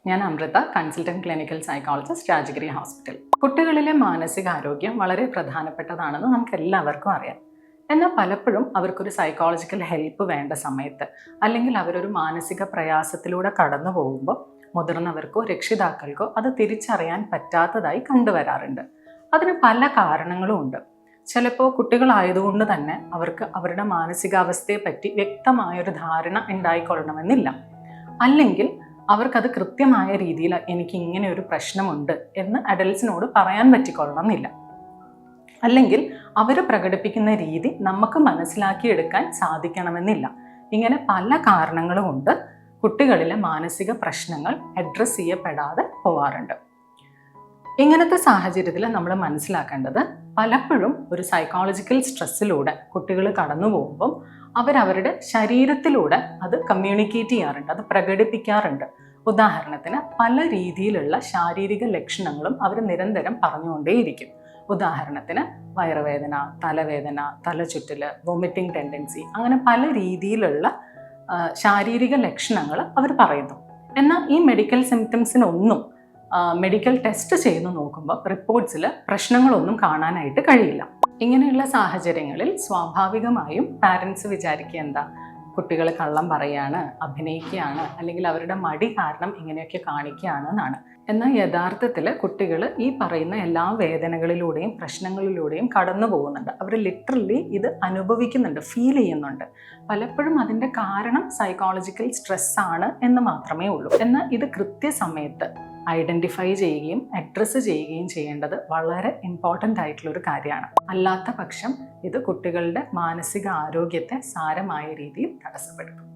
ഞാൻ Amritha, consultant clinical psychologist, Rajagiri hospital. കുട്ടികളിലെ മാനസികാരോഗ്യം വളരെ പ്രധാനപ്പെട്ടതാണെന്ന് നമുക്ക് എല്ലാവർക്കും അറിയാം. എന്നാൽ പലപ്പോഴും അവർക്കൊരു സൈക്കോളജിക്കൽ ഹെൽപ്പ് വേണ്ട സമയത്ത്, അല്ലെങ്കിൽ അവരൊരു മാനസിക പ്രയാസത്തിലൂടെ കടന്നു പോകുമ്പോൾ മുതിർന്നവർക്കോ രക്ഷിതാക്കൾക്കോ അത് തിരിച്ചറിയാൻ പറ്റാത്തതായി കണ്ടുവരാറുണ്ട്. അതിന് പല കാരണങ്ങളും ഉണ്ട്. ചിലപ്പോൾ കുട്ടികളായതുകൊണ്ട് തന്നെ അവർക്ക് അവരുടെ മാനസികാവസ്ഥയെ പറ്റി വ്യക്തമായൊരു ധാരണ ഉണ്ടായിക്കൊള്ളണമെന്നില്ല. അല്ലെങ്കിൽ അവർക്കത് കൃത്യമായ രീതിയിൽ എനിക്ക് ഇങ്ങനെ ഒരു പ്രശ്നമുണ്ട് എന്ന് അഡൽട്സിനോട് പറയാൻ പറ്റിക്കൊള്ളണമെന്നില്ല. അല്ലെങ്കിൽ അവർ പ്രകടിപ്പിക്കുന്ന രീതി നമുക്ക് മനസ്സിലാക്കിയെടുക്കാൻ സാധിക്കണമെന്നില്ല. ഇങ്ങനെ പല കാരണങ്ങളും കൊണ്ട് കുട്ടികളിലെ മാനസിക പ്രശ്നങ്ങൾ അഡ്രസ്സ് ചെയ്യപ്പെടാതെ പോവാറുണ്ട്. ഇങ്ങനത്തെ സാഹചര്യത്തിൽ നമ്മൾ മനസ്സിലാക്കേണ്ടത്, പലപ്പോഴും ഒരു സൈക്കോളജിക്കൽ സ്ട്രെസ്സിലൂടെ കുട്ടികൾ കടന്നു പോകുമ്പം അവരവരുടെ ശരീരത്തിലൂടെ അത് കമ്മ്യൂണിക്കേറ്റ് ചെയ്യാറുണ്ട്, അത് പ്രകടിപ്പിക്കാറുണ്ട്. ഉദാഹരണത്തിന് പല രീതിയിലുള്ള ശാരീരിക ലക്ഷണങ്ങളും അവർ നിരന്തരം പറഞ്ഞുകൊണ്ടേയിരിക്കും. ഉദാഹരണത്തിന് വയറുവേദന, തലവേദന, തലചുറ്റൽ, വൊമിറ്റിംഗ് ടെൻഡൻസി, അങ്ങനെ പല രീതിയിലുള്ള ശാരീരിക ലക്ഷണങ്ങൾ അവർ പറയുന്നു. എന്നാൽ ഈ മെഡിക്കൽ സിംറ്റംസിനൊന്നും മെഡിക്കൽ ടെസ്റ്റ് ചെയ്ത് നോക്കുമ്പോൾ റിപ്പോർട്ട്സിൽ പ്രശ്നങ്ങളൊന്നും കാണാനായിട്ട് കഴിയില്ല. ഇങ്ങനെയുള്ള സാഹചര്യങ്ങളിൽ സ്വാഭാവികമായും പാരൻസ് വിചാരിക്കുക എന്താ, കുട്ടികൾ കള്ളം പറയാണ്, അഭിനയിക്കുകയാണ്, അല്ലെങ്കിൽ അവരുടെ മടി കാരണം ഇങ്ങനെയൊക്കെ കാണിക്കുകയാണ് എന്നാണ്. എന്നാൽ യഥാർത്ഥത്തിൽ കുട്ടികൾ ഈ പറയുന്ന എല്ലാ വേദനകളിലൂടെയും പ്രശ്നങ്ങളിലൂടെയും കടന്നു പോകുന്നുണ്ട്. അവർ ലിറ്ററലി ഇത് അനുഭവിക്കുന്നുണ്ട്, ഫീൽ ചെയ്യുന്നുണ്ട്. പലപ്പോഴും അതിൻ്റെ കാരണം സൈക്കോളജിക്കൽ സ്ട്രെസ്സാണ് എന്ന് മാത്രമേ ഉള്ളൂ. എന്നാൽ ഇത് കൃത്യസമയത്ത് ഐഡൻറ്റിഫൈ ചെയ്യുകയും അഡ്രസ്സ് ചെയ്യുകയും ചെയ്യേണ്ടത് വളരെ ഇമ്പോർട്ടൻ്റ് ആയിട്ടുള്ളൊരു കാര്യമാണ്. അല്ലാത്ത പക്ഷം ഇത് കുട്ടികളുടെ മാനസിക ആരോഗ്യത്തെ സാരമായ രീതിയിൽ തടസ്സപ്പെടുത്തും.